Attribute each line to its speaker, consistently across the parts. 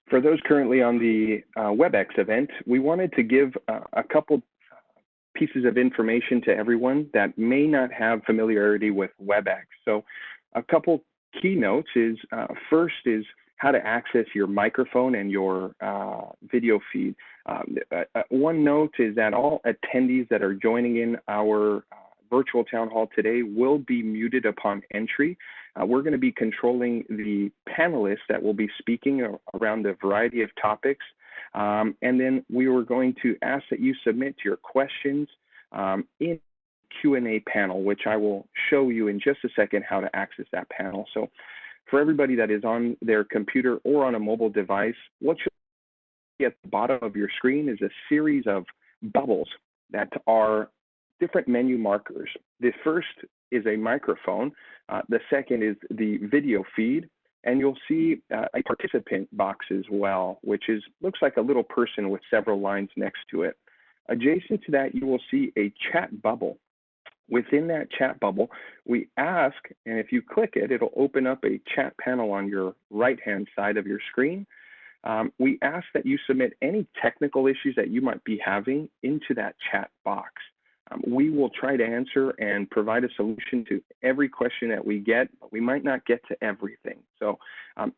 Speaker 1: For those currently on the WebEx event, we wanted to give a couple pieces of information to everyone that may not have familiarity with WebEx. So a couple keynotes is, first is how to access your microphone and your video feed. One note is that all attendees that are joining in our virtual town hall today will be muted upon entry. We're going to be controlling the panelists that will be speaking around a variety of topics. And then we were going to ask that you submit your questions in Q&A panel, which I will show you in just a second how to access that panel. So for everybody that is on their computer or on a mobile device, what you'll see at the bottom of your screen is a series of bubbles that are different menu markers. The first is a microphone. The second is the video feed. And you'll see a participant box as well, which looks like a little person with several lines next to it. Adjacent to that, you will see a chat bubble. Within that chat bubble, we ask, and if you click it, it'll open up a chat panel on your right-hand side of your screen. We ask that you submit any technical issues that you might be having into that chat box. We will try to answer and provide a solution to every question that we get, but we might not get to everything. So,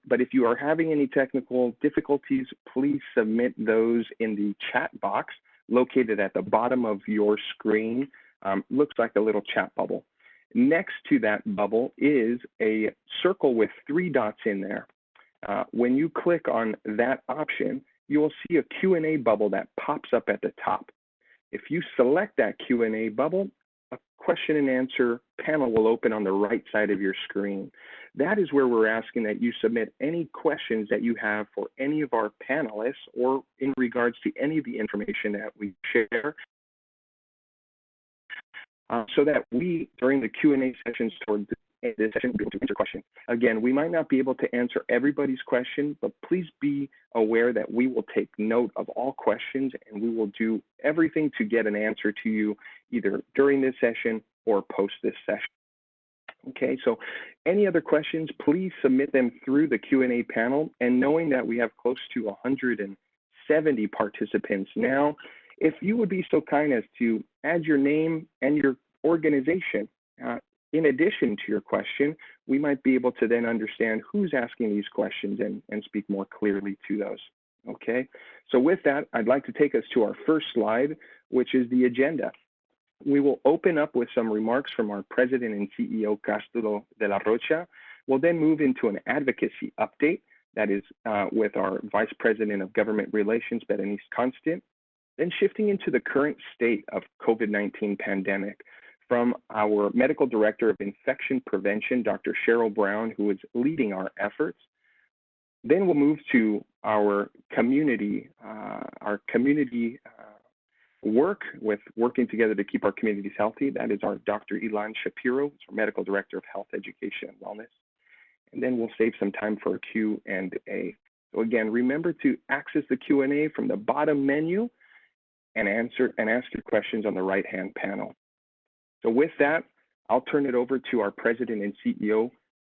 Speaker 1: but if you are having any technical difficulties, please submit those in the chat box located at the bottom of your screen. Looks like a little chat bubble. Next to that bubble is a circle with 3 dots in there. When you click on that option, you will see a Q&A bubble that pops up at the top. If you select that Q&A bubble, a question and answer panel will open on the right side of your screen. That is where we're asking that you submit any questions that you have for any of our panelists or in regards to any of the information that we share, so that we, during the Q&A sessions toward this session, will be able to answer questions. Again, we might not be able to answer everybody's question, but please be aware that we will take note of all questions and we will do everything to get an answer to you either during this session or post this session. Okay, so any other questions, please submit them through the Q&A panel. And knowing that we have close to 170 participants now, if you would be so kind as to add your name and your organization in addition to your question, we might be able to then understand who's asking these questions and speak more clearly to those. Okay, so with that, I'd like to take us to our first slide, which is the agenda. We will open up with some remarks from our President and CEO, Castro de la Rocha. We'll then move into an advocacy update that is with our Vice President of Government Relations, Berenice Constant. Then shifting into the current state of COVID-19 pandemic from our Medical Director of Infection Prevention, Dr. Cheryl Brown, who is leading our efforts. Then we'll move to our community work with working together to keep our communities healthy. That is our Dr. Ilan Shapiro, who's our Medical Director of Health, Education, and Wellness. And then we'll save some time for a Q&A. So again, remember to access the Q&A from the bottom menu and ask your questions on the right-hand panel. So with that, I'll turn it over to our President and CEO,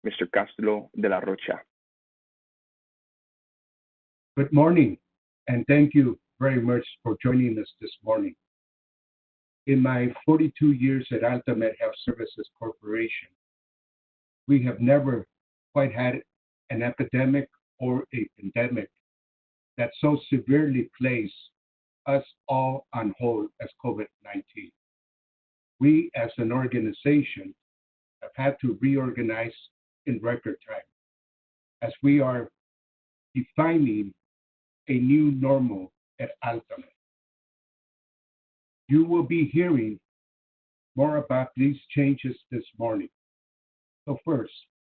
Speaker 1: Mr. Castro de la Rocha.
Speaker 2: Good morning, and thank you very much for joining us this morning. In my 42 years at AltaMed Health Services Corporation, we have never quite had an epidemic or a pandemic that so severely placed us all on hold as COVID-19. We as an organization have had to reorganize in record time as we are defining a new normal at AltaMed. You will be hearing more about these changes this morning. So first,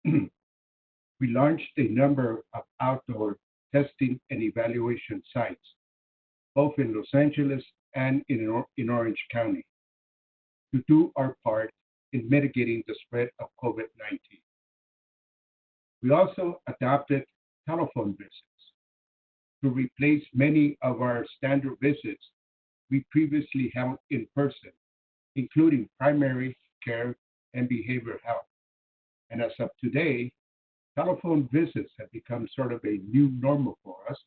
Speaker 2: we launched a number of outdoor testing and evaluation sites, both in Los Angeles and in Orange County, to do our part in mitigating the spread of COVID-19. We also adopted telephone visits to replace many of our standard visits we previously held in person, including primary care and behavioral health. And as of today, Telephone visits have become sort of a new normal for us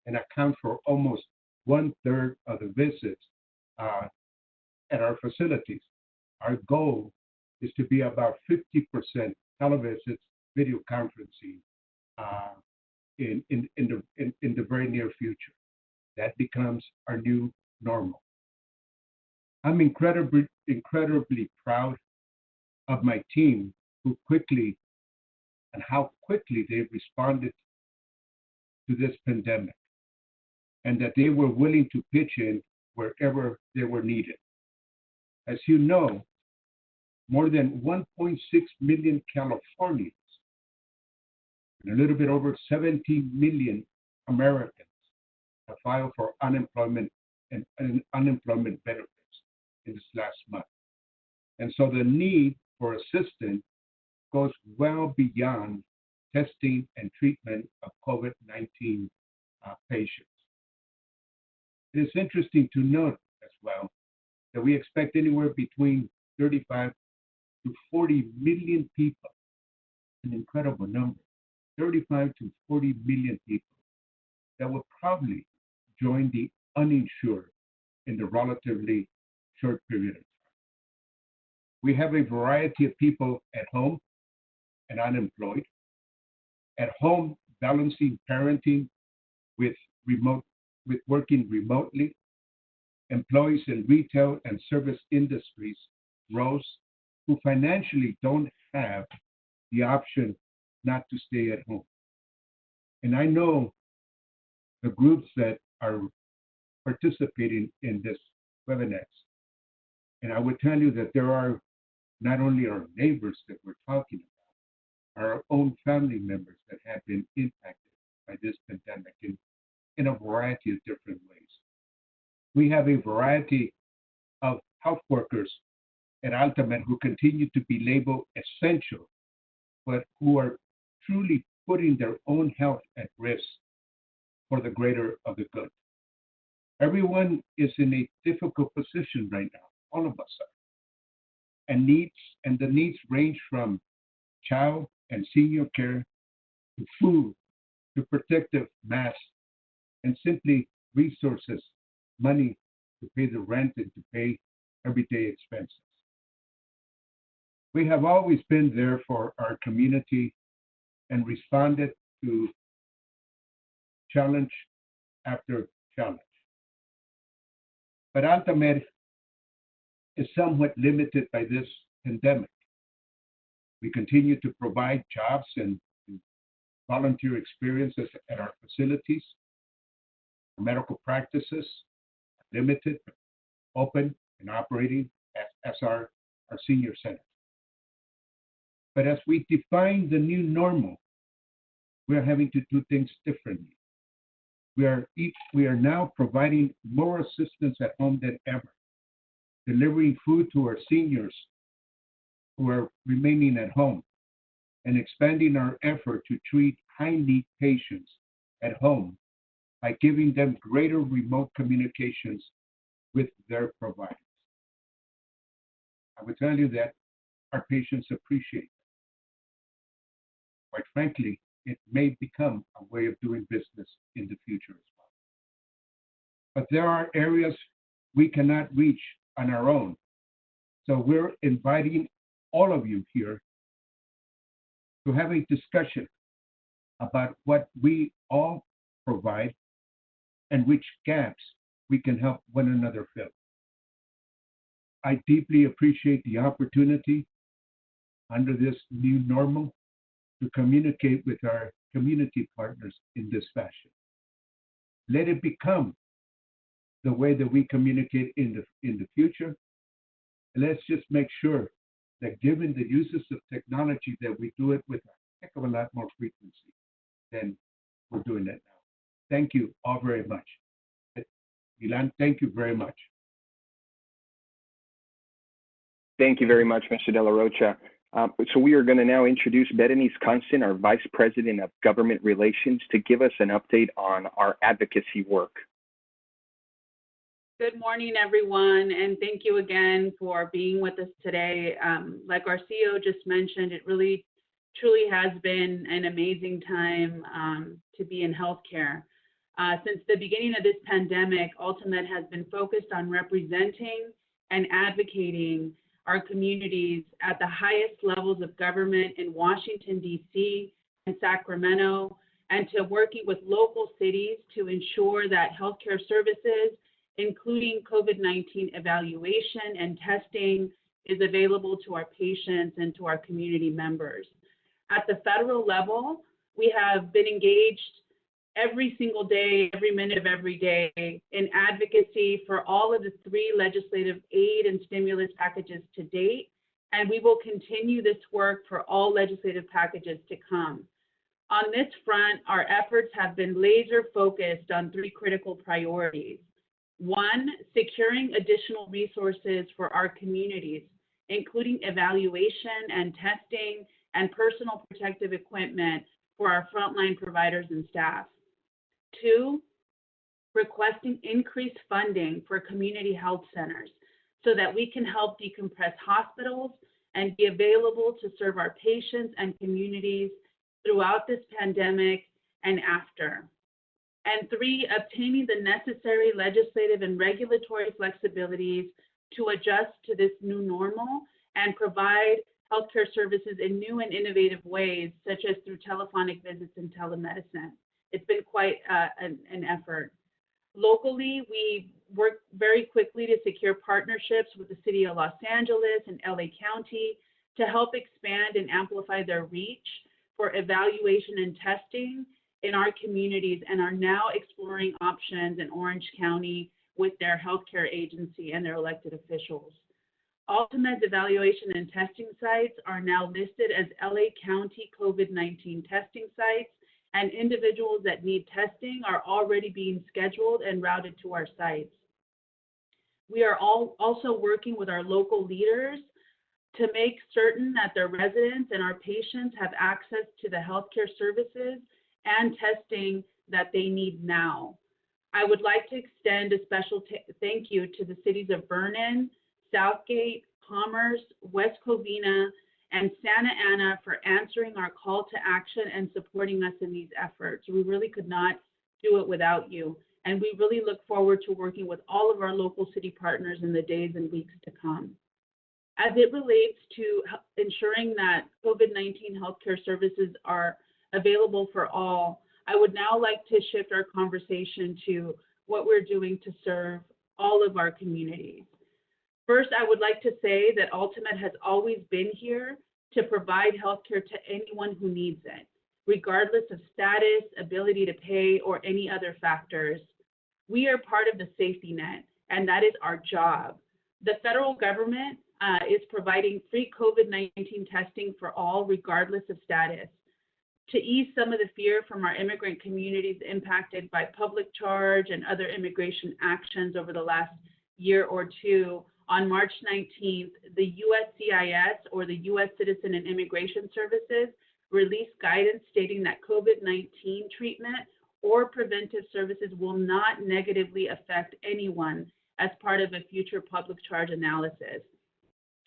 Speaker 2: and account for almost 1/3 of the visits uh, at our facilities. Our goal is to be about 50% televisits, video conferencing uh, in the very near future. That becomes our new normal. I'm incredibly proud of my team who quickly and how quickly they responded to this pandemic and that they were willing to pitch in wherever they were needed. As you know, more than 1.6 million Californians and a little bit over 17 million Americans have filed for unemployment and unemployment benefits in this last month. And so the need for assistance goes well beyond testing and treatment of COVID-19 patients. It is interesting to note as well that we expect anywhere between 35 to 40 million people, an incredible number, 35 to 40 million people that will probably join the uninsured in the relatively short period of time. We have a variety of people at home and unemployed, at home balancing parenting with with working remotely, employees in retail and service industries, roles who financially don't have the option not to stay at home. And I know the groups that are participating in this webinar. And I would tell you that there are not only our neighbors that we're talking about, our own family members that have been impacted by this pandemic in a variety of different ways. We have a variety of health workers at AltaMed who continue to be labeled essential, but who are truly putting their own health at risk for the greater of the good. Everyone is in a difficult position right now, all of us are. And the needs range from child and senior care to food to protective masks and simply resources, money to pay the rent and to pay everyday expenses. We have always been there for our community and responded to challenge after challenge. But AltaMed is somewhat limited by this pandemic. We continue to provide jobs and volunteer experiences at our facilities. Our medical practices are limited, open, and operating as our senior centers. But as we define the new normal, we are having to do things differently. We are now providing more assistance at home than ever, delivering food to our seniors who are remaining at home, and expanding our effort to treat high-need patients at home by giving them greater remote communications with their providers. I would tell you that our patients appreciate it. Quite frankly, it may become a way of doing business in the future as well. But there are areas we cannot reach on our own. So we're inviting all of you here to have a discussion about what we all provide and which gaps we can help one another fill. I deeply appreciate the opportunity under this new normal to communicate with our community partners in this fashion. Let it become the way that we communicate in the future. And let's just make sure that given the uses of technology that we do it with a heck of a lot more frequency than we're doing it now. Thank you all very much. Ilan, thank you very much.
Speaker 1: Thank you very much, Mr. De La Rocha. So we are going to now introduce Berenice Constant, our Vice President of Government Relations, to give us an update on our advocacy work.
Speaker 3: Good morning, everyone, and thank you again for being with us today. Like our CEO just mentioned, it really truly has been an amazing time to be in healthcare. Since the beginning of this pandemic, AltaMed has been focused on representing and advocating our communities at the highest levels of government in Washington, D.C. and Sacramento, and to working with local cities to ensure that healthcare services, including COVID-19 evaluation and testing, is available to our patients and to our community members. At the federal level, we have been engaged every single day, every minute of every day in advocacy for all of the 3 legislative aid and stimulus packages to date, and we will continue this work for all legislative packages to come. On this front, our efforts have been laser focused on 3 critical priorities. 1, securing additional resources for our communities, including evaluation and testing and personal protective equipment for our frontline providers and staff. 2, requesting increased funding for community health centers so that we can help decompress hospitals and be available to serve our patients and communities throughout this pandemic and after. And 3, obtaining the necessary legislative and regulatory flexibilities to adjust to this new normal and provide healthcare services in new and innovative ways, such as through telephonic visits and telemedicine. It's been quite an effort. Locally, we worked very quickly to secure partnerships with the City of Los Angeles and LA County to help expand and amplify their reach for evaluation and testing in our communities, and are now exploring options in Orange County with their healthcare agency and their elected officials. AltaMed's evaluation and testing sites are now listed as LA County COVID-19 testing sites, and individuals that need testing are already being scheduled and routed to our sites. We are also working with our local leaders to make certain that their residents and our patients have access to the healthcare services and testing that they need now. I would like to extend a special thank you to the cities of Vernon, Southgate, Commerce, West Covina, and Santa Ana for answering our call to action and supporting us in these efforts. We really could not do it without you. And we really look forward to working with all of our local city partners in the days and weeks to come. As it relates to ensuring that COVID-19 healthcare services are available for all, I would now like to shift our conversation to what we're doing to serve all of our communities. First, I would like to say that AltaMed has always been here to provide healthcare to anyone who needs it, regardless of status, ability to pay, or any other factors. We are part of the safety net, and that is our job. The federal government is providing free COVID-19 testing for all, regardless of status. To ease some of the fear from our immigrant communities impacted by public charge and other immigration actions over the last year or two, on March 19th, the USCIS, or the U.S. Citizen and Immigration Services, released guidance stating that COVID-19 treatment or preventive services will not negatively affect anyone as part of a future public charge analysis.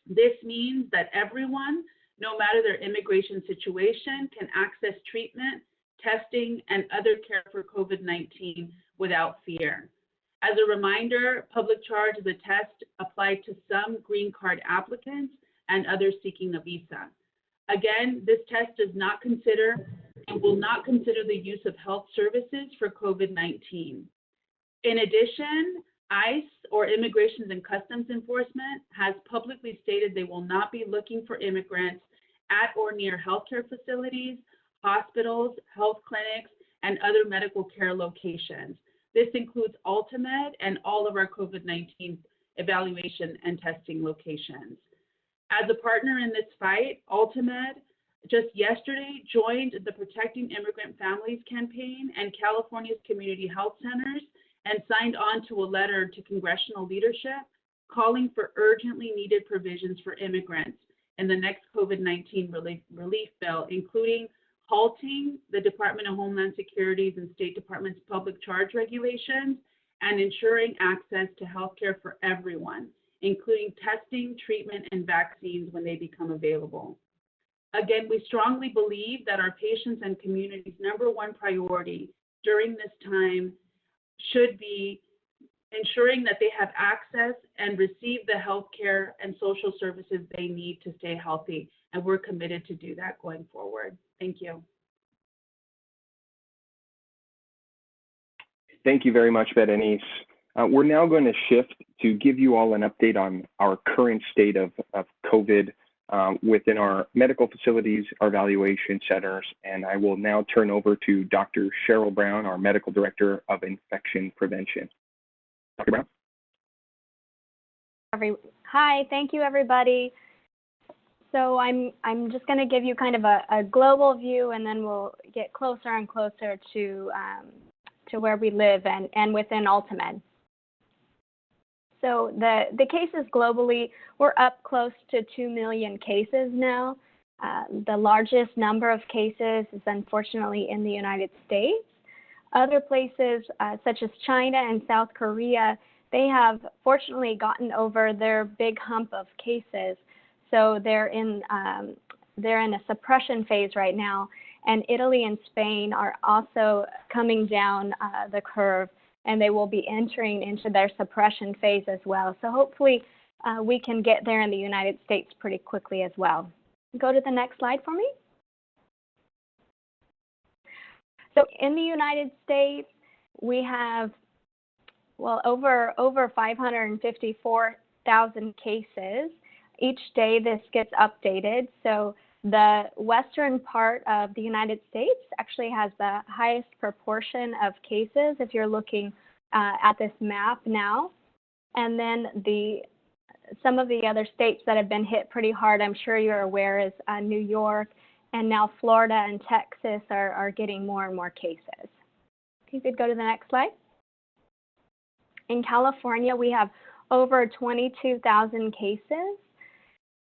Speaker 3: This means that everyone, no matter their immigration situation, can access treatment, testing, and other care for COVID-19 without fear. As a reminder, public charge is a test applied to some green card applicants and others seeking a visa. Again, this test does not consider and will not consider the use of health services for COVID-19. In addition, ICE, or Immigration and Customs Enforcement, has publicly stated they will not be looking for immigrants at or near healthcare facilities, hospitals, health clinics, and other medical care locations. This includes AltaMed and all of our COVID-19 evaluation and testing locations. As a partner in this fight, AltaMed just yesterday joined the Protecting Immigrant Families campaign and California's community health centers and signed on to a letter to congressional leadership calling for urgently needed provisions for immigrants in the next COVID-19 relief bill, including halting the Department of Homeland Security's and State Department's public charge regulations and ensuring access to healthcare for everyone, including testing, treatment, and vaccines when they become available. Again, we strongly believe that our patients and community's #1 priority during this time should be ensuring that they have access and receive the healthcare and social services they need to stay healthy. And we're committed to do that going forward. Thank you.
Speaker 1: Thank you very much, Berenice. We're now going to shift to give you all an update on our current state of COVID within our medical facilities, our evaluation centers, and I will now turn over to Dr. Cheryl Brown, our Medical Director of Infection Prevention. Dr. Brown?
Speaker 4: Hi, thank you, everybody. So I'm just going to give you kind of a global view, and then we'll get closer and closer to where we live and within AltaMed. So the cases globally, we're up close to 2 million cases now. The largest number of cases is unfortunately in the United States. Other places such as China and South Korea, they have fortunately gotten over their big hump of cases. So they're in a suppression phase right now. And Italy and Spain are also coming down the curve, and they will be entering into their suppression phase as well. So hopefully we can get there in the United States pretty quickly as well. Go to the next slide for me. So in the United States, we have, well, over 554,000 cases. Each day this gets updated. So the western part of the United States actually has the highest proportion of cases if you're looking at this map now. And then some of the other states that have been hit pretty hard, I'm sure you're aware, is New York, and now Florida and Texas are getting more and more cases. If you could go to the next slide. In California, we have over 22,000 cases.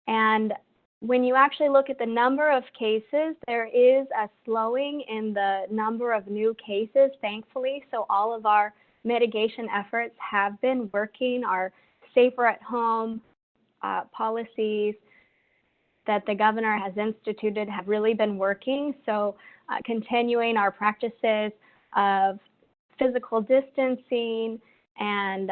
Speaker 4: And when you actually look at the number of cases, there is a slowing in the number of new cases, thankfully. So all of our mitigation efforts have been working. Our safer at home policies that the governor has instituted have really been working. So continuing our practices of physical distancing and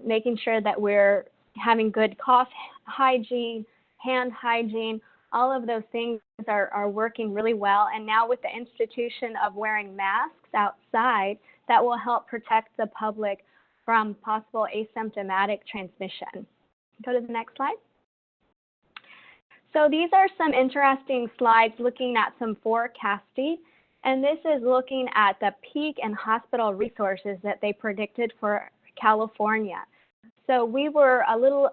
Speaker 4: making sure that we're having good cough hygiene, hand hygiene, all of those things are working really well. And now with the institution of wearing masks outside, that will help protect the public from possible asymptomatic transmission. Go to the next slide. So these are some interesting slides looking at some forecasting. And this is looking at the peak and hospital resources that they predicted for California. So we were a little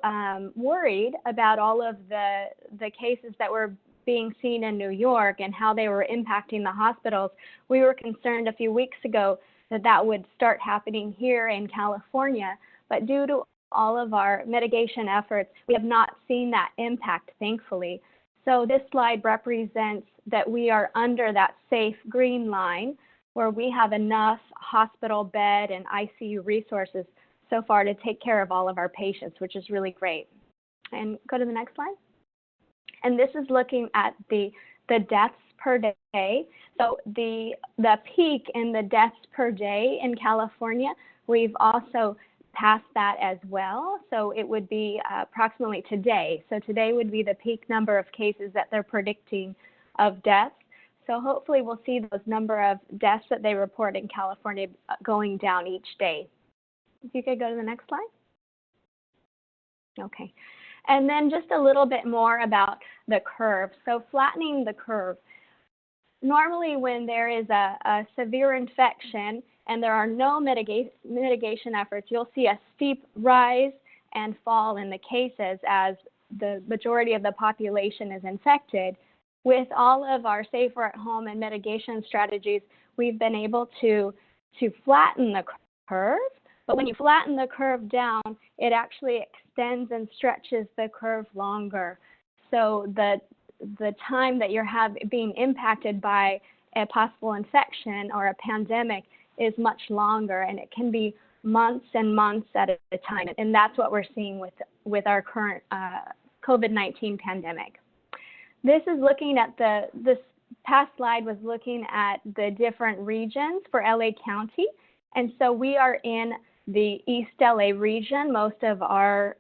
Speaker 4: worried about all of the cases that were being seen in New York and how they were impacting the hospitals. We were concerned a few weeks ago that that would start happening here in California, but due to all of our mitigation efforts, we have not seen that impact, thankfully. So this slide represents that we are under that safe green line where we have enough hospital bed and ICU resources so far to take care of all of our patients, which is really great. And go to the next slide. And this is looking at the deaths per day. So the peak in the deaths per day in California, we've also passed that as well. So it would be approximately today. So today would be the peak number of cases that they're predicting of deaths. So hopefully we'll see those number of deaths that they report in California going down each day. If you could go to the next slide. Okay. And then just a little bit more about the curve. So flattening the curve. Normally when there is a severe infection and there are no mitigation efforts, you'll see a steep rise and fall in the cases as the majority of the population is infected. With all of our safer at home and mitigation strategies, we've been able to flatten the curve. But when you flatten the curve down, it actually extends and stretches the curve longer. So the time that you're being impacted by a possible infection or a pandemic is much longer, and it can be months and months at a time. And that's what we're seeing with our current COVID-19 pandemic. This is looking at this past slide was looking at the different regions for LA County. And so we are in the East LA region. Most of our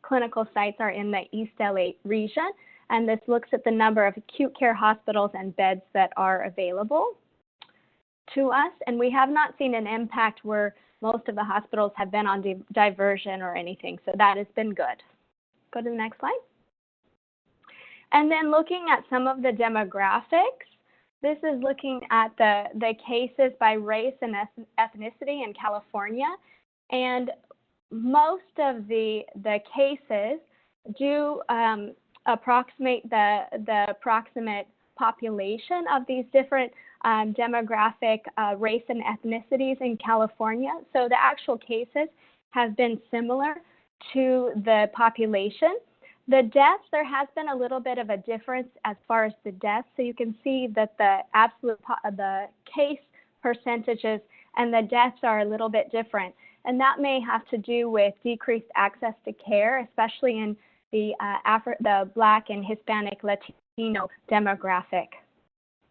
Speaker 4: clinical sites are in the East LA region. And this looks at the number of acute care hospitals and beds that are available to us. And we have not seen an impact where most of the hospitals have been on diversion or anything. So that has been good. Go to the next slide. And then looking at some of the demographics, this is looking at the cases by race and ethnicity in California. And most of the cases do approximate the approximate population of these different demographic race and ethnicities in California. So the actual cases have been similar to the population. The deaths, there has been a little bit of a difference as far as the deaths. So you can see that the the case percentages and the deaths are a little bit different. And that may have to do with decreased access to care, especially in the Black and Hispanic Latino demographic.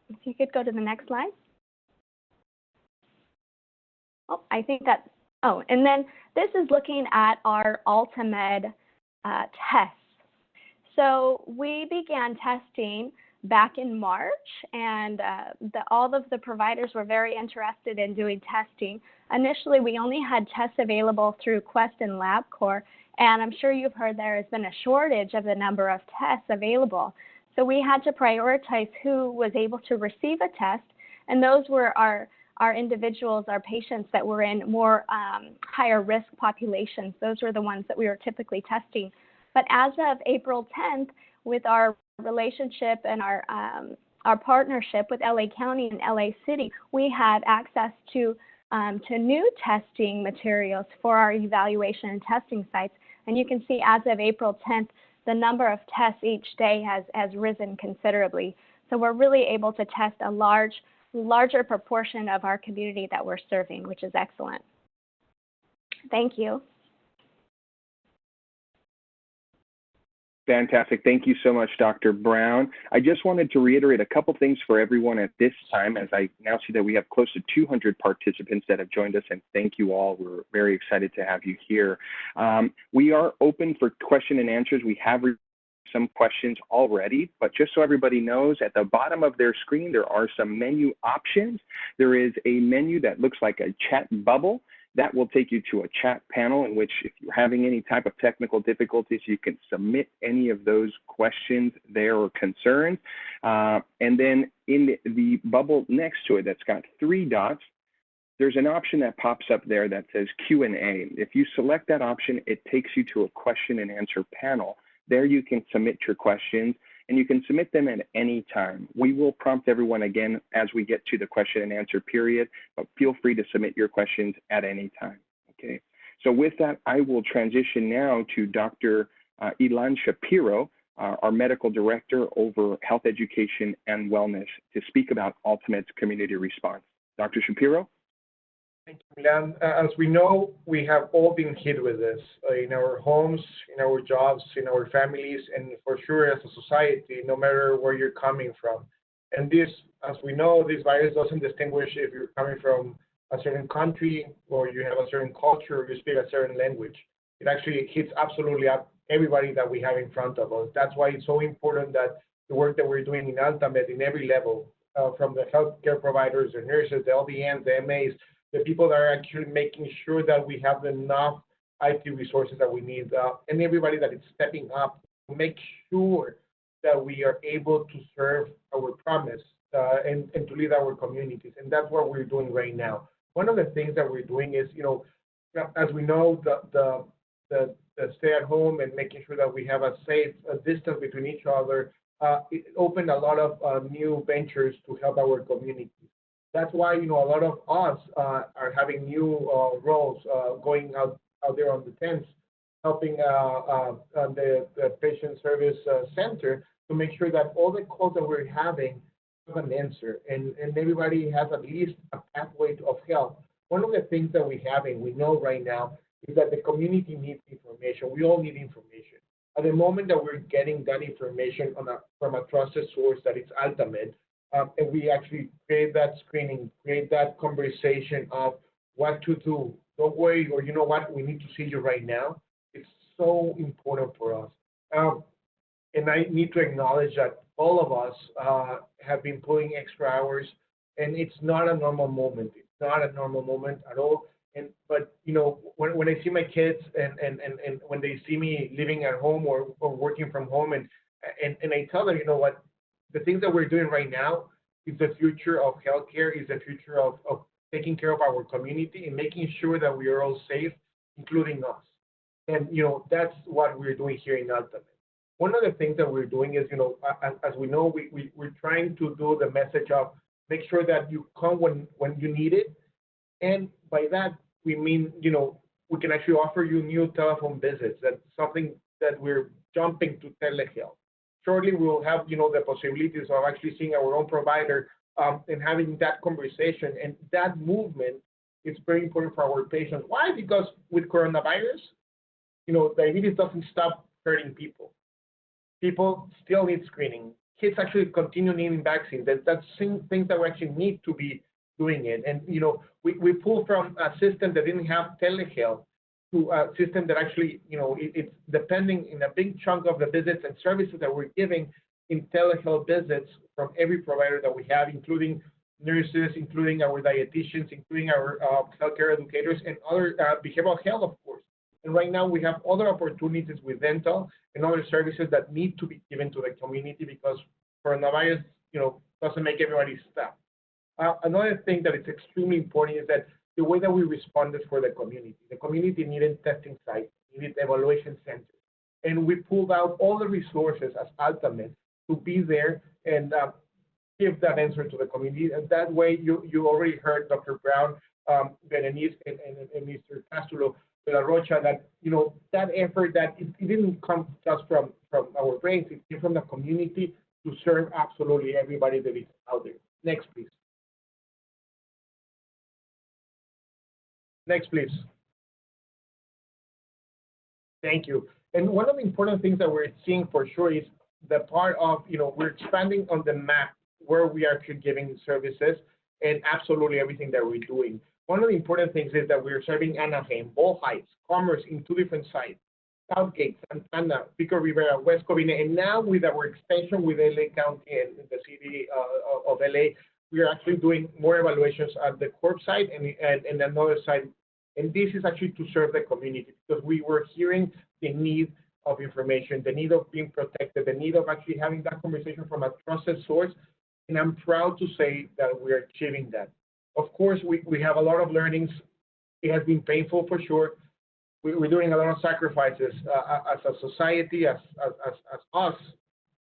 Speaker 4: If you could go to the next slide. Oh, I think that, oh, and then this is looking at our AltaMed tests. So we began testing back in March, and all of the providers were very interested in doing testing. Initially, we only had tests available through Quest and LabCorp, and I'm sure you've heard there has been a shortage of the number of tests available. So we had to prioritize who was able to receive a test, and those were our individuals, our patients that were in more higher risk populations. Those were the ones that we were typically testing. But as of April 10th, with our relationship and our partnership with LA County and LA City, we had access to new testing materials for our evaluation and testing sites. And you can see as of April 10th, the number of tests each day has risen considerably. So we're really able to test a larger proportion of our community that we're serving, which is excellent. Thank you.
Speaker 1: Fantastic. Thank you so much, Dr. Brown. I just wanted to reiterate a couple things for everyone at this time, as I now see that we have close to 200 participants that have joined us, and thank you all. We're very excited to have you here. We are open for question and answers. We have some questions already, but just so everybody knows, at the bottom of their screen, there are some menu options. There is a menu that looks like a chat bubble. That will take you to a chat panel in which, if you're having any type of technical difficulties, you can submit any of those questions there or concerns. And then in the bubble next to it that's got 3 dots, there's an option that pops up there that says Q&A. If you select that option, it takes you to a question and answer panel. There you can submit your questions, and you can submit them at any time. We will prompt everyone again as we get to the question and answer period, but feel free to submit your questions at any time, okay? So with that, I will transition now to Dr. Ilan Shapiro, our medical director over health education and wellness, to speak about AltaMed's community response. Dr. Shapiro?
Speaker 5: Thank you, Milan. As we know, we have all been hit with this in our homes, in our jobs, in our families, and for sure as a society, no matter where you're coming from. And this, as we know, this virus doesn't distinguish if you're coming from a certain country or you have a certain culture or you speak a certain language. It actually hits absolutely everybody that we have in front of us. That's why it's so important that the work that we're doing in AltaMed in every level, from the healthcare providers, the nurses, the LVNs, the MAs, the people that are actually making sure that we have enough IT resources that we need, and everybody that is stepping up to make sure that we are able to serve our promise and to lead our communities. And that's what we're doing right now. One of the things that we're doing is, as we know, the stay at home and making sure that we have a safe distance between each other, it opened a lot of new ventures to help our communities. That's why, a lot of us are having new roles going out there on the tents, helping the patient service center to make sure that all the calls that we're having have an answer and everybody has at least a pathway of help. One of the things that we know right now is that the community needs information. We all need information. At the moment that we're getting that information from a trusted source that it's AltaMed, and we actually create that screening, create that conversation of what to do. Don't worry, or you know what, we need to see you right now. It's so important for us. And I need to acknowledge that all of us have been putting extra hours, and it's not a normal moment. It's not a normal moment at all. But when I see my kids and when they see me living at home or working from home, and I tell them, you know what, the things that we're doing right now is the future of healthcare, is the future of taking care of our community and making sure that we are all safe, including us. And that's what we're doing here in AltaMed. One of the things that we're doing is, as we know, we're trying to do the message of make sure that you come when you need it. And by that, we mean, we can actually offer you new telephone visits. That's something that we're jumping to telehealth. Shortly, we'll have, the possibilities of actually seeing our own provider and having that conversation. And that movement is very important for our patients. Why? Because with coronavirus, diabetes doesn't stop hurting people. People still need screening. Kids actually continue needing vaccines. That's things that we actually need to be doing it. And, we pull from a system that didn't have telehealth to a system that actually, it's depending in a big chunk of the visits and services that we're giving in telehealth visits from every provider that we have, including nurses, including our dietitians, including our healthcare educators, and other behavioral health, of course. And right now we have other opportunities with dental and other services that need to be given to the community because coronavirus, doesn't make everybody stop. Another thing that is extremely important is that the way that we responded for the community. The community needed testing sites, needed evaluation centers. And we pulled out all the resources as AltaMed to be there and give that answer to the community. And that way, you already heard Dr. Brown, Berenice, and Mr. Castulo de la Rocha, that, that effort, that it didn't come just from our brains, it came from the community to serve absolutely everybody that is out there. Next, please. Next, please. Thank you. And one of the important things that we're seeing for sure is the part of, we're expanding on the map where we are giving services and absolutely everything that we're doing. One of the important things is that we're serving Anaheim, Ball Heights, Commerce in 2 different sites, Southgate, Santana, Pico Rivera, West Covina, and now with our extension with LA County and the city of LA, we are actually doing more evaluations at the Corp site and another site. And this is actually to serve the community because we were hearing the need of information, the need of being protected, the need of actually having that conversation from a trusted source. And I'm proud to say that we are achieving that. Of course, we have a lot of learnings. It has been painful for sure. We're doing a lot of sacrifices as a society, as us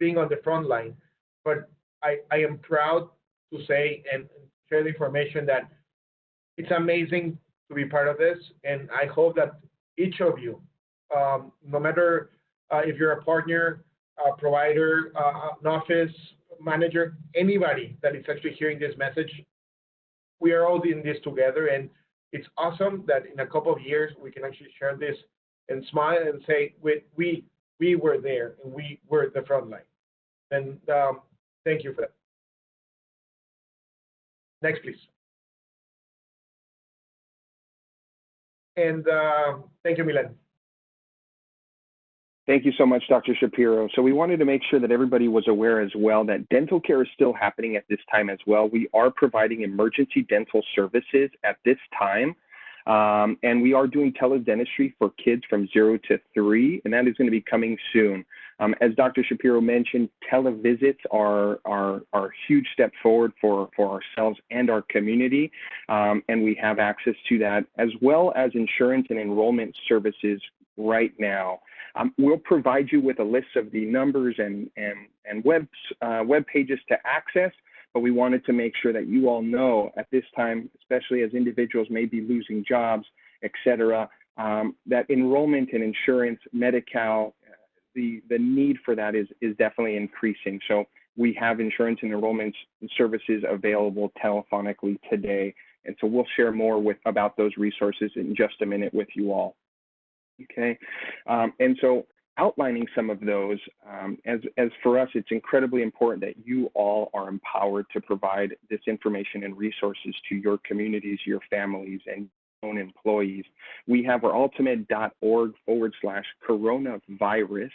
Speaker 5: being on the front line. But I am proud to say and share the information that it's amazing to be part of this. And I hope that each of you, no matter if you're a partner, a provider, an office manager, anybody that is actually hearing this message, we are all in this together. And it's awesome that in a couple of years, we can actually share this and smile and say, we were there and we were at the front line. And thank you for that. Next, please. And thank you, Milan.
Speaker 1: Thank you so much, Dr. Shapiro. So we wanted to make sure that everybody was aware as well that dental care is still happening at this time as well. We are providing emergency dental services at this time. And we are doing teledentistry for kids from 0 to 3, and that is going to be coming soon. As Dr. Shapiro mentioned, televisits are a huge step forward for ourselves and our community, and we have access to that, as well as insurance and enrollment services right now. We'll provide you with a list of the numbers and web pages to access, but we wanted to make sure that you all know at this time, especially as individuals may be losing jobs, et cetera, that enrollment in insurance, Medi-Cal, the need for that is definitely increasing. So we have insurance and enrollment services available telephonically today. And so we'll share more about those resources in just a minute with you all. Okay, and so outlining some of those, as for us, it's incredibly important that you all are empowered to provide this information and resources to your communities, your families, and your own employees. We have our altamed.org/coronavirus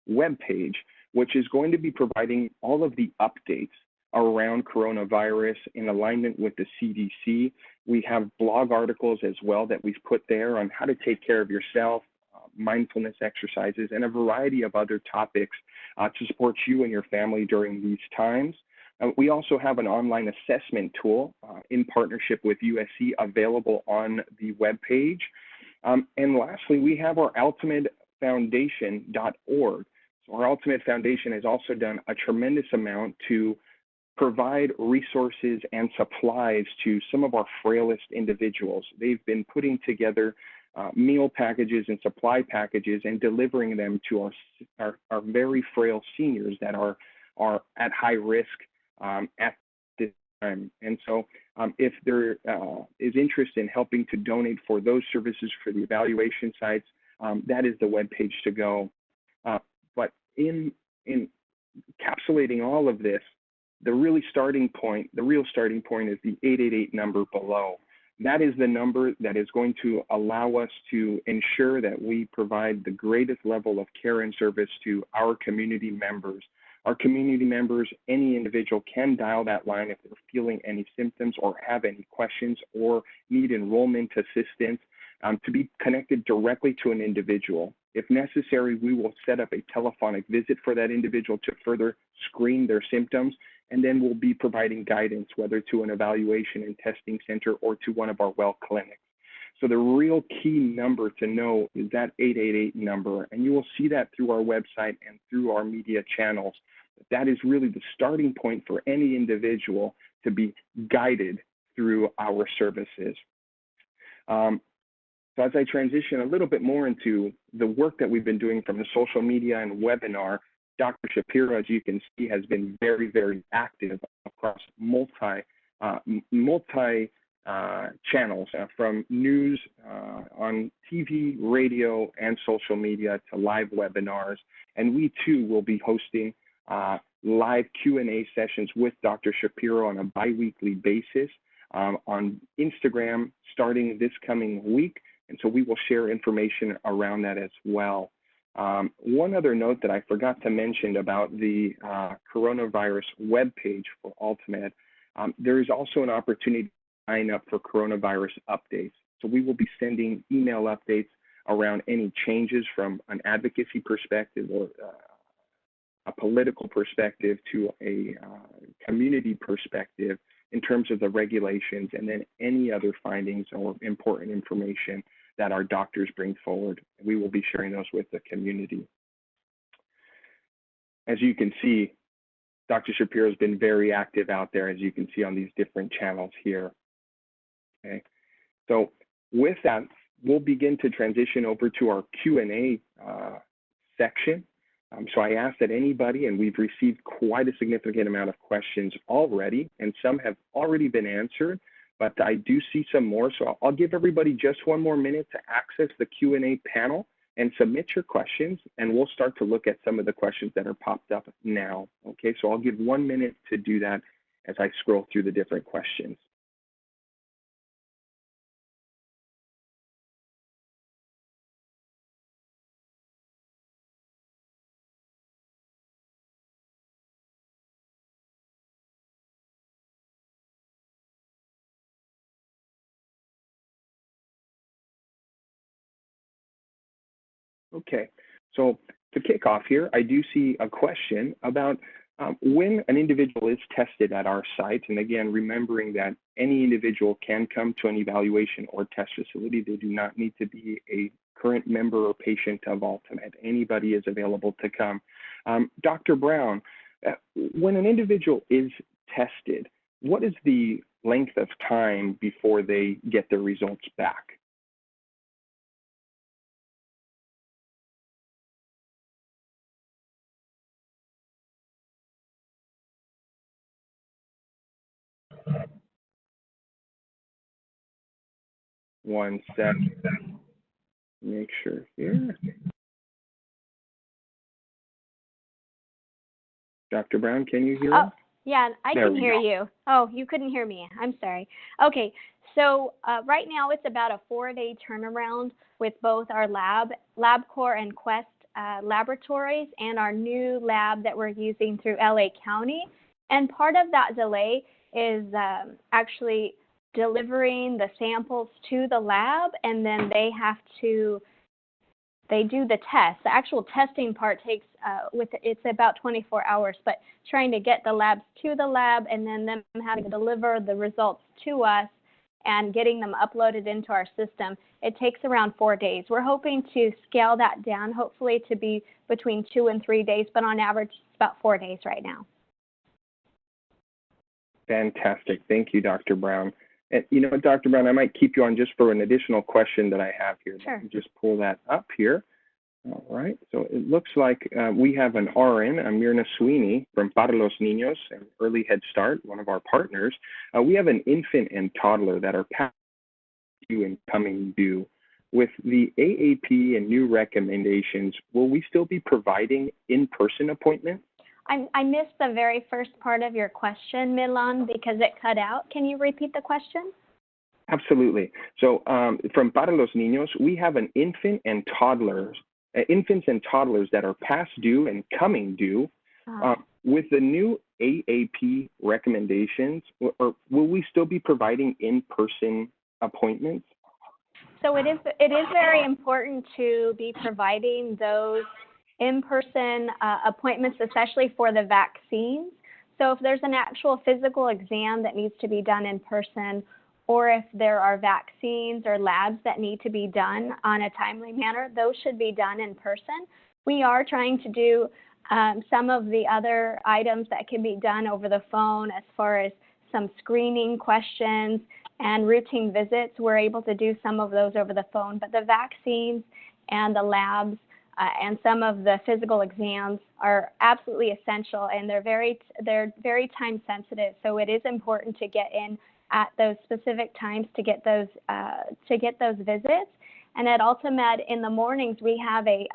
Speaker 1: webpage, which is going to be providing all of the updates around coronavirus in alignment with the CDC. We have blog articles as well that we've put there on how to take care of yourself, mindfulness exercises, and a variety of other topics to support you and your family during these times. We also have an online assessment tool in partnership with USC available on the webpage. And lastly, we have our AltaMedFoundation.org. So our AltaMed Foundation has also done a tremendous amount to provide resources and supplies to some of our frailest individuals. They've been putting together meal packages and supply packages and delivering them to our very frail seniors that are at high risk at this time. And so if there is interest in helping to donate for those services for the evaluation sites, that is the webpage to go. But in encapsulating all of this, the real starting point is the 888 number below. That is the number that is going to allow us to ensure that we provide the greatest level of care and service to our community members. Our community members, any individual can dial that line if they're feeling any symptoms or have any questions or need enrollment assistance to be connected directly to an individual. If necessary, we will set up a telephonic visit for that individual to further screen their symptoms, and then we'll be providing guidance, whether to an evaluation and testing center or to one of our well clinics. So the real key number to know is that 888 number, and you will see that through our website and through our media channels. That is really the starting point for any individual to be guided through our services. So as I transition a little bit more into the work that we've been doing from the social media and webinar, Dr. Shapiro, as you can see, has been very, very active across multi channels, from news on TV, radio, and social media to live webinars. And we too will be hosting live Q&A sessions with Dr. Shapiro on a bi-weekly basis on Instagram starting this coming week. And so we will share information around that as well. One other note that I forgot to mention about the coronavirus webpage for AltaMed, there is also an opportunity to sign up for coronavirus updates. So we will be sending email updates around any changes from an advocacy perspective or a political perspective to a community perspective in terms of the regulations, and then any other findings or important information that our doctors bring forward. We will be sharing those with the community. As you can see, Dr. Shapiro has been very active out there, as you can see on these different channels here. Okay, so with that, we'll begin to transition over to our Q&A section. So I ask that anybody, and we've received quite a significant amount of questions already, and some have already been answered, but I do see some more. So I'll give everybody just one more minute to access the Q&A panel and submit your questions, and we'll start to look at some of the questions that are popped up now. Okay, so I'll give 1 minute to do that as I scroll through the different questions. Okay, so to kick off here, I do see a question about when an individual is tested at our site, and again, remembering that any individual can come to an evaluation or test facility. They do not need to be a current member or patient of AltaMed. Anybody is available to come. Dr. Brown, when an individual is tested, what is the length of time before they get their results back? One second. Make sure here. Dr. Brown, can you hear
Speaker 4: Oh,
Speaker 1: us?
Speaker 4: yeah, I
Speaker 1: There
Speaker 4: can
Speaker 1: we
Speaker 4: hear
Speaker 1: go.
Speaker 4: you. Oh, you couldn't hear me. I'm sorry. Okay, so right now it's about a 4-day turnaround with both our LabCorp and Quest laboratories and our new lab that we're using through LA County. And part of that delay is actually delivering the samples to the lab, and then they do the test. The actual testing part takes, it's about 24 hours, but trying to get the labs to the lab and then them having to deliver the results to us and getting them uploaded into our system, it takes around 4 days. We're hoping to scale that down, hopefully to be between 2 and 3 days, but on average, it's about 4 days right now.
Speaker 1: Fantastic. Thank you, Dr. Brown. And you know, Dr. Brown, I might keep you on just for an additional question that I have here.
Speaker 4: Sure.
Speaker 1: Let me just pull that up here. All right. So it looks like we have an RN, Mirna Sweeney from Para los Niños and Early Head Start, one of our partners. We have an infant and toddler that are past due and coming due. With the AAP and new recommendations, will we still be providing in-person appointments?
Speaker 4: I missed the very first part of your question, Milan, because it cut out. Can you repeat the question?
Speaker 1: Absolutely. So from Para los Niños, we have an infants and toddlers that are past due and coming due. With the new AAP recommendations, or will we still be providing in-person appointments?
Speaker 4: So it is very important to be providing those in-person appointments, especially for the vaccines. So if there's an actual physical exam that needs to be done in person, or if there are vaccines or labs that need to be done on a timely manner, those should be done in person. We are trying to do some of the other items that can be done over the phone as far as some screening questions and routine visits. We're able to do some of those over the phone, but the vaccines and the labs and some of the physical exams are absolutely essential, and they're very time sensitive. So it is important to get in at those specific times to get those visits. And at AltaMed in the mornings, we have a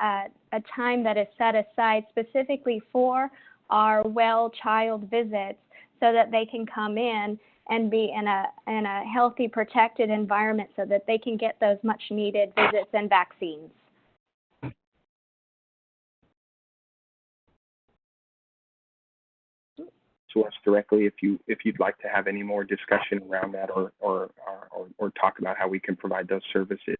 Speaker 4: time that is set aside specifically for our well child visits, so that they can come in and be in a healthy, protected environment, so that they can get those much needed visits and vaccines.
Speaker 1: To us directly if you'd like to have any more discussion around that or talk about how we can provide those services.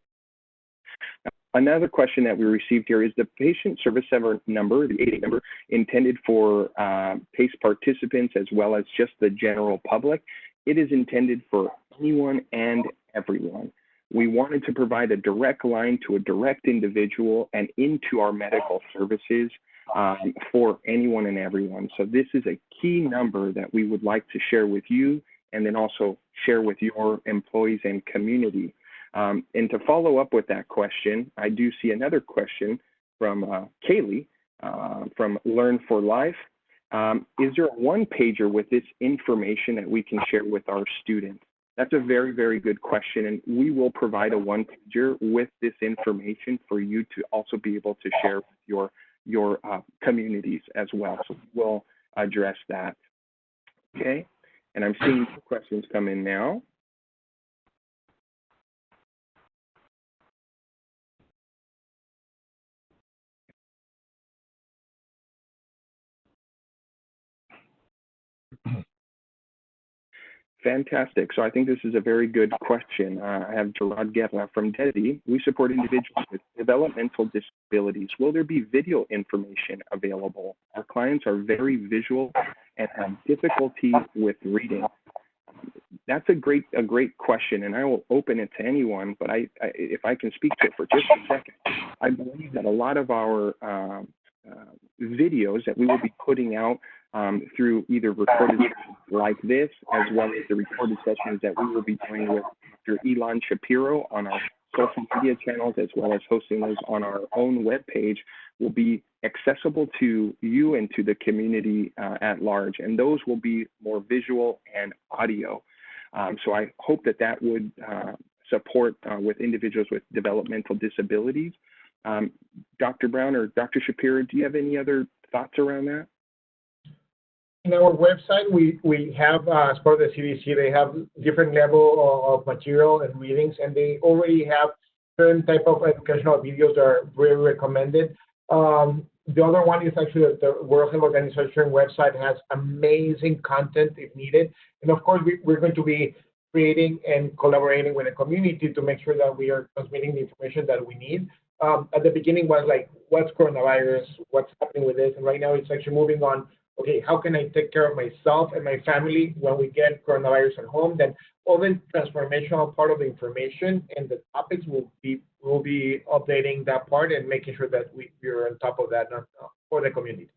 Speaker 1: Another question that we received here is the patient service number, the 88 number, intended for PACE participants as well as just the general public. It is intended for anyone and everyone. We wanted to provide a direct line to a direct individual and into our medical services for anyone and everyone. So this is a key number that we would like to share with you, and then also share with your employees and community. And to follow up with that question, I do see another question from Kaylee from Learn for Life. Is there a one-pager with this information that we can share with our students? That's a very, very good question, and we will provide a one-pager with this information for you to also be able to share with your communities as well. So we'll address that. Okay, and I'm seeing questions come in now. Fantastic. So I think this is a very good question. I have Gerard Guerra from DESI. We support individuals with developmental disabilities. Will there be video information available? Our clients are very visual and have difficulty with reading. That's a great question, and I will open it to anyone, but if I can speak to it for just a second, I believe that a lot of our videos that we will be putting out through either recorded sessions like this, as well as the recorded sessions that we will be doing with Dr. Elon Shapiro on our social media channels, as well as hosting those on our own webpage, will be accessible to you and to the community at large. And those will be more visual and audio. So I hope that that would support with individuals with developmental disabilities. Dr. Brown or Dr. Shapiro, do you have any other thoughts around that?
Speaker 5: in our website, we have, as part of the CDC, they have different level of material and readings, and they already have certain type of educational videos that are very recommended. The other one is actually that the World Health Organization website has amazing content if needed. And of course, we're going to be creating and collaborating with the community to make sure that we are transmitting the information that we need. At the beginning was like, what's coronavirus? What's happening with this? And right now it's actually moving on, okay, how can I take care of myself and my family when we get coronavirus at home? Then all the transformational part of the information and the topics will be updating that part and making sure that we're on top of that for the community.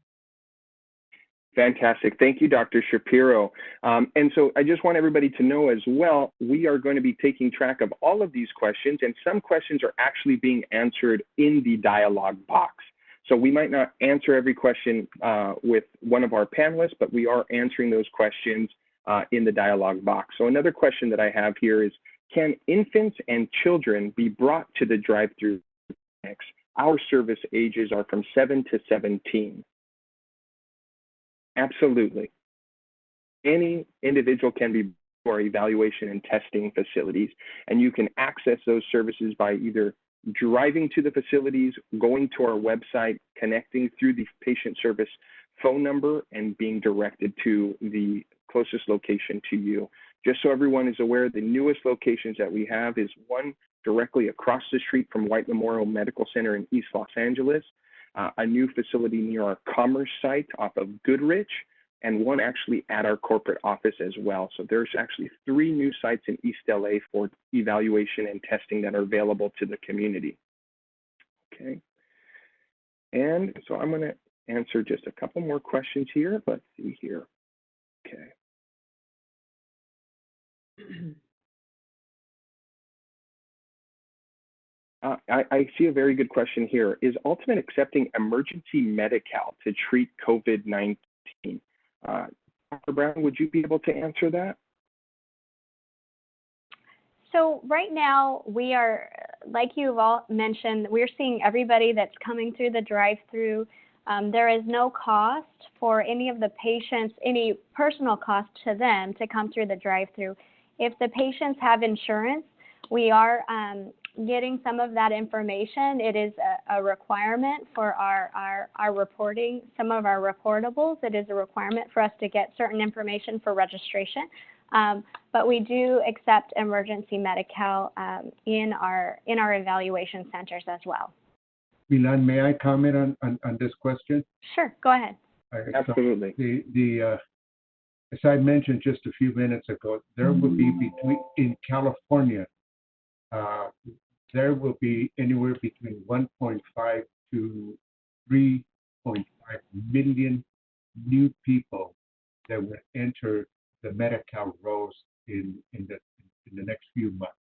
Speaker 1: Fantastic. Thank you, Dr. Shapiro. And so I just want everybody to know as well, we are going to be taking track of all of these questions, and some questions are actually being answered in the dialogue box. So we might not answer every question with one of our panelists, but we are answering those questions in the dialogue box. So another question that I have here is, can infants and children be brought to the drive-through clinics? Our service ages are from 7 to 17. Absolutely. Any individual can be for evaluation and testing facilities, and you can access those services by either driving to the facilities, going to our website, connecting through the patient service phone number, and being directed to the closest location to you. Just so everyone is aware, the newest locations that we have is one directly across the street from White Memorial Medical Center in East Los Angeles, a new facility near our Commerce site off of Goodrich, and one actually at our corporate office as well. So there's actually 3 new sites in East LA for evaluation and testing that are available to the community. Okay. And so I'm going to answer just a couple more questions here. Let's see here. Okay. I see a very good question here. Is AltaMed accepting emergency Medi-Cal to treat COVID-19? Dr. Brown, would you be able to answer that?
Speaker 4: So right now we are, like you've all mentioned, we're seeing everybody that's coming through the drive-through. There is no cost for any of the patients, any personal cost to them to come through the drive-through. If the patients have insurance, we are getting some of that information. It is a requirement for our reporting, some of our reportables. It is a requirement for us to get certain information for registration. But we do accept emergency Medi-Cal in our evaluation centers as well.
Speaker 2: Milan, may I comment on this question?
Speaker 4: Sure, go ahead.
Speaker 1: Absolutely.
Speaker 2: So as I mentioned just a few minutes ago, there will be in California, there will be anywhere between 1.5 to 3.5 million new people that will enter the Medi-Cal rolls in the next few months,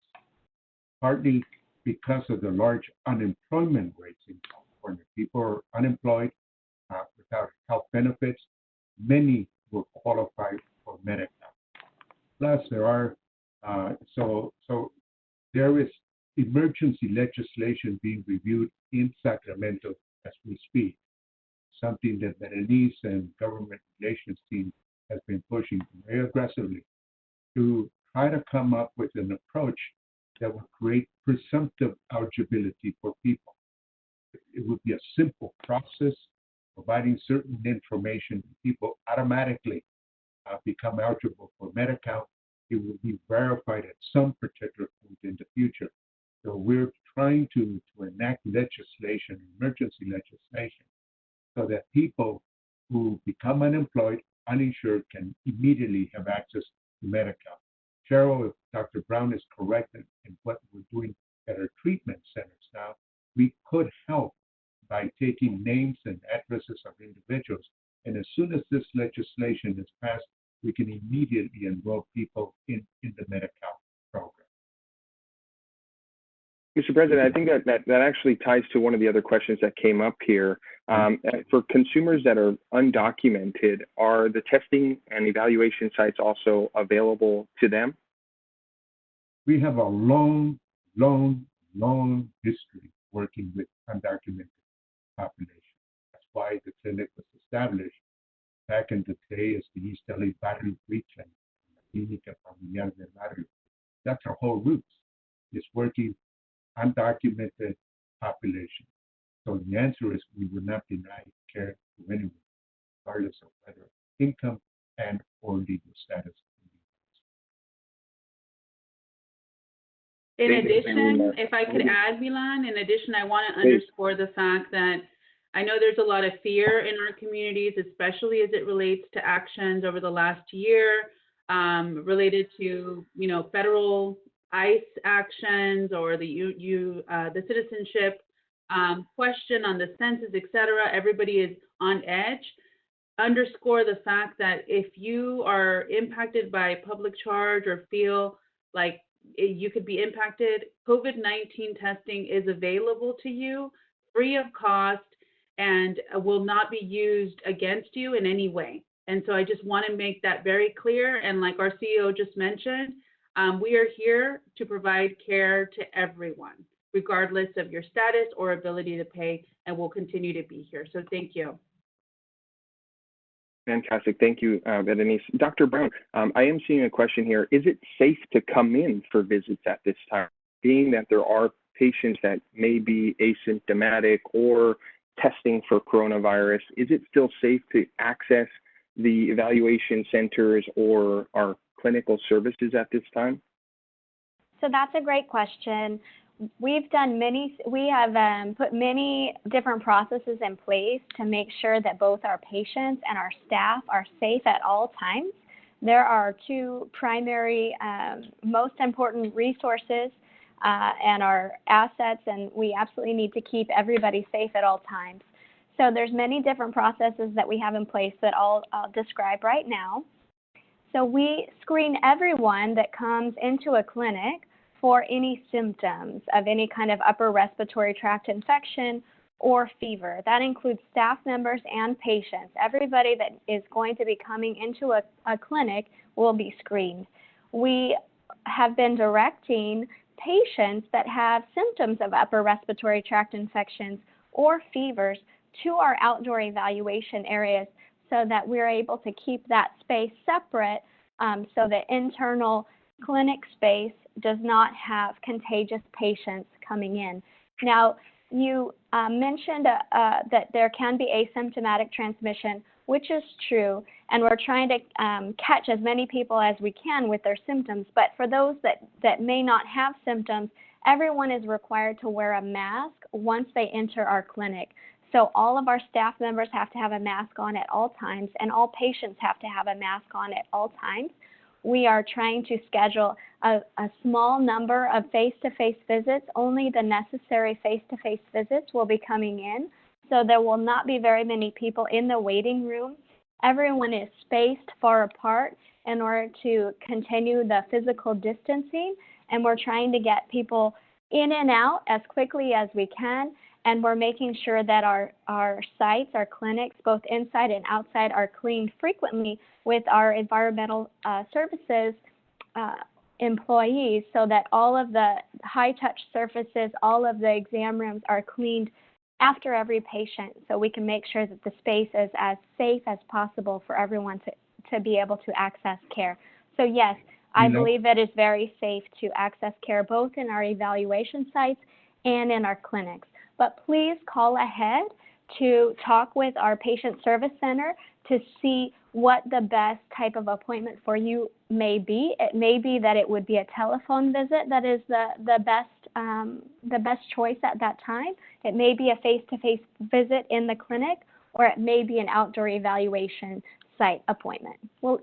Speaker 2: partly because of the large unemployment rates in California. People are unemployed without health benefits. Many will qualify for Medi-Cal. Plus, there are so there is emergency legislation being reviewed in Sacramento as we speak, something that Berenice and government relations team has been pushing very aggressively to try to come up with an approach that will create presumptive eligibility for people. It would be a simple process, providing certain information. People automatically become eligible for Medi-Cal. It will be verified at some particular point in the future. So we're trying to enact legislation, emergency legislation, so that people who become unemployed, uninsured, can immediately have access to Medi-Cal. Cheryl, if Dr. Brown is correct in what we're doing at our treatment centers now, we could help by taking names and addresses of individuals. And as soon as this legislation is passed, we can immediately enroll people in the Medi-Cal program.
Speaker 1: Mr. President, I think that actually ties to one of the other questions that came up here. For consumers that are undocumented, are the testing and evaluation sites also available to them?
Speaker 2: We have a long history working with undocumented population. That's why the clinic was established back in the day as the East LA Barrio Preach and Clínica Familiar del Barrio. That's our whole roots, is working undocumented population. So the answer is we would not deny care to anyone, regardless of whether income and or legal status.
Speaker 3: In addition, if I could add, Milan, in addition, I want to underscore the fact that I know there's a lot of fear in our communities, especially as it relates to actions over the last year related to, federal ICE actions or the citizenship question on the census, et cetera. Everybody is on edge. Underscore the fact that if you are impacted by public charge or feel like you could be impacted, COVID-19 testing is available to you free of cost and will not be used against you in any way. And so I just want to make that very clear. And like our CEO just mentioned, we are here to provide care to everyone, regardless of your status or ability to pay, and we'll continue to be here. So thank you.
Speaker 1: Fantastic. Thank you, Berenice. Dr. Brown, I am seeing a question here. Is it safe to come in for visits at this time, being that there are patients that may be asymptomatic or testing for coronavirus? Is it still safe to access the evaluation centers or our clinical services at this time?
Speaker 4: So that's a great question. We have put many different processes in place to make sure that both our patients and our staff are safe at all times. There are two primary, most important resources and our assets, and we absolutely need to keep everybody safe at all times. So there's many different processes that we have in place that I'll describe right now. So we screen everyone that comes into a clinic for any symptoms of any kind of upper respiratory tract infection or fever. That includes staff members and patients. Everybody that is going to be coming into a clinic will be screened. We have been directing patients that have symptoms of upper respiratory tract infections or fevers to our outdoor evaluation areas so that we're able to keep that space separate so the internal clinic space does not have contagious patients coming in. Now, you mentioned that there can be asymptomatic transmission, which is true, and we're trying to catch as many people as we can with their symptoms. But for those that may not have symptoms, everyone is required to wear a mask once they enter our clinic. So all of our staff members have to have a mask on at all times, and all patients have to have a mask on at all times. We are trying to schedule a small number of face-to-face visits. Only the necessary face-to-face visits will be coming in. So there will not be very many people in the waiting room. Everyone is spaced far apart in order to continue the physical distancing. And we're trying to get people in and out as quickly as we can. And we're making sure that our sites, our clinics, both inside and outside, are cleaned frequently with our environmental services employees so that all of the high-touch surfaces, all of the exam rooms are cleaned after every patient so we can make sure that the space is as safe as possible for everyone to be able to access care. So yes, I believe it is very safe to access care both in our evaluation sites and in our clinics. But please call ahead to talk with our patient service center to see what the best type of appointment for you may be. It may be that it would be a telephone visit that is the best choice at that time. It may be a face-to-face visit in the clinic, or it may be an outdoor evaluation site appointment. Well,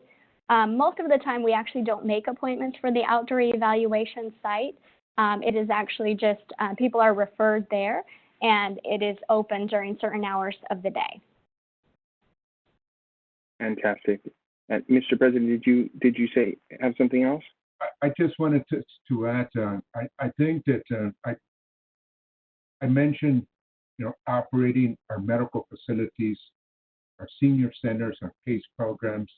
Speaker 4: most of the time we actually don't make appointments for the outdoor evaluation site. It is actually just people are referred there, and it is open during certain hours of the day.
Speaker 1: Fantastic. Mr. President, did you have something else?
Speaker 2: I just wanted to add. I think that I mentioned, operating our medical facilities, our senior centers, our PACE programs,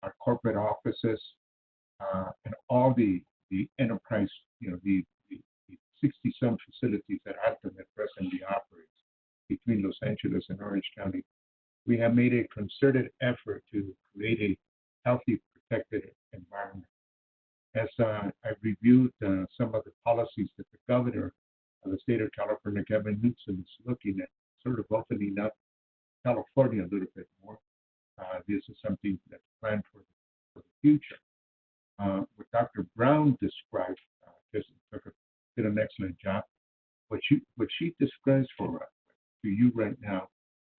Speaker 2: our corporate offices, and all the enterprise, the 60-some facilities that AltaMed presently operates between Los Angeles and Orange County. We have made a concerted effort to create a healthy, protected environment. As I reviewed some of the policies that the governor of the state of California, Gavin Newsom, is looking at, sort of opening up California a little bit more. This is something that's planned for the future. What Dr. Brown described, just did an excellent job. What she describes for us, to you right now,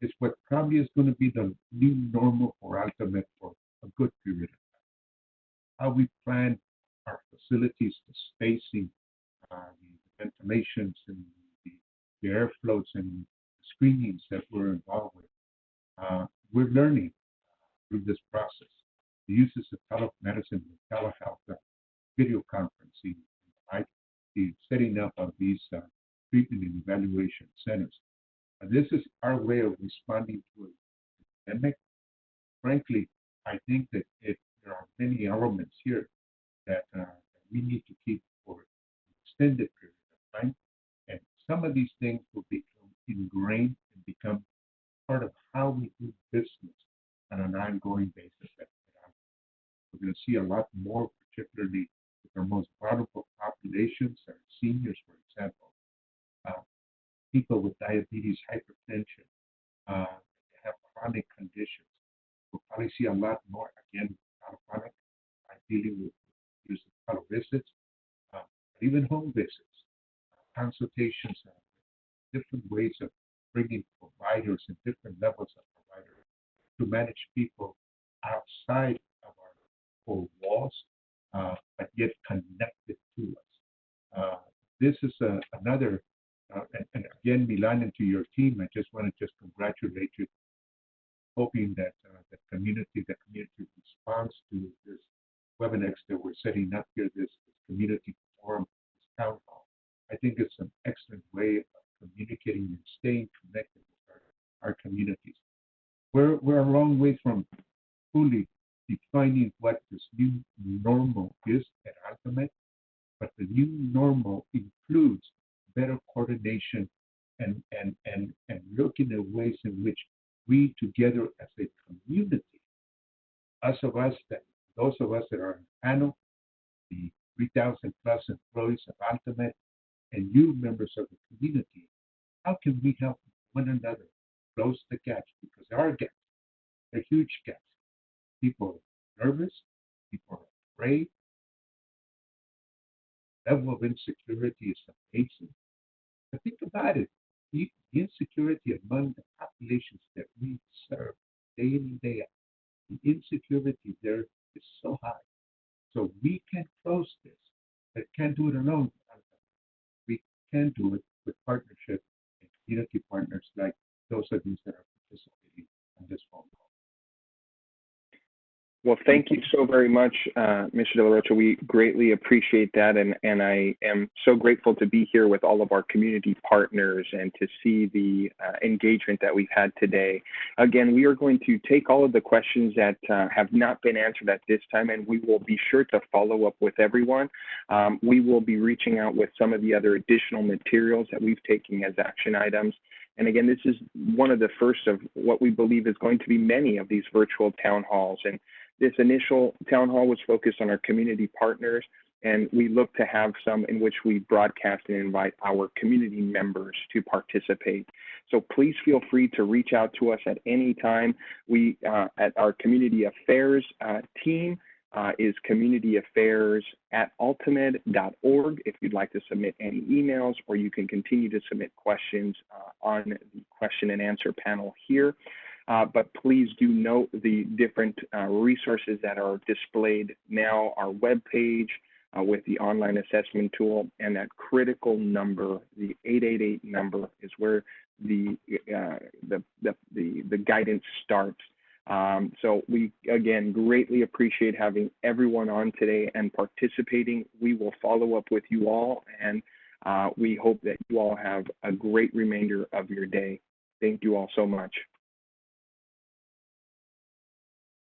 Speaker 2: is what probably is going to be the new normal for AltaMed for a good period of time. How we plan our facilities, the spacing, the ventilations, and the airflows and screenings that we're involved with. We're learning through this process. The uses of telemedicine and telehealth, video conferencing, right? The setting up of these treatment and evaluation centers. This is our way of responding to a pandemic. Frankly, I think that there are many elements here that we need to keep for an extended period of time. And some of these things will become ingrained and become part of how we do business on an ongoing basis. We're going to see a lot more, particularly with our most vulnerable populations, our seniors, for example, people with diabetes, hypertension, have chronic conditions. We'll probably see a lot more, again, chronic, dealing with use of televisits, but even home visits, consultations, different ways of bringing providers and different levels of providers to manage people outside of our four walls, but yet connected to us. This is another, and again, Milan, and to your team, I just want to congratulate you, hoping that the community responds to this webinar that we're setting up here, this community forum, this town hall. I think it's an excellent way of communicating and staying connected with our communities. We're a long way from fully defining what this new normal is at AltaMed, but the new normal includes better coordination and looking at ways in which we together as a community, those of us that are on the panel, the 3,000 plus employees of AltaMed, and you members of the community, how can we help one another close the gaps? Because there are gaps, they're huge gaps. People are nervous, people are afraid. The level of insecurity is amazing. But think about it, the insecurity among the populations that we serve day in and day out, the insecurity there is so high. So we can close this, but can't do it alone. We can do it with partnership and community partners like those of you that are participating on this phone call.
Speaker 1: Well, thank you so very much, Mr. De La Rocha. We greatly appreciate that, and I am so grateful to be here with all of our community partners and to see the engagement that we've had today. Again, we are going to take all of the questions that have not been answered at this time, and we will be sure to follow up with everyone. We will be reaching out with some of the other additional materials that we've taken as action items. And again, this is one of the first of what we believe is going to be many of these virtual town halls. And this initial town hall was focused on our community partners, and we look to have some in which we broadcast and invite our community members to participate. So please feel free to reach out to us at any time. We, at our community affairs team, is communityaffairs@altamed.org if you'd like to submit any emails, or you can continue to submit questions on the question and answer panel here. But please do note the different resources that are displayed now, our webpage with the online assessment tool, and that critical number, the 888 number, is where the guidance starts. So we, again, greatly appreciate having everyone on today and participating. We will follow up with you all, and we hope that you all have a great remainder of your day. Thank you all so much.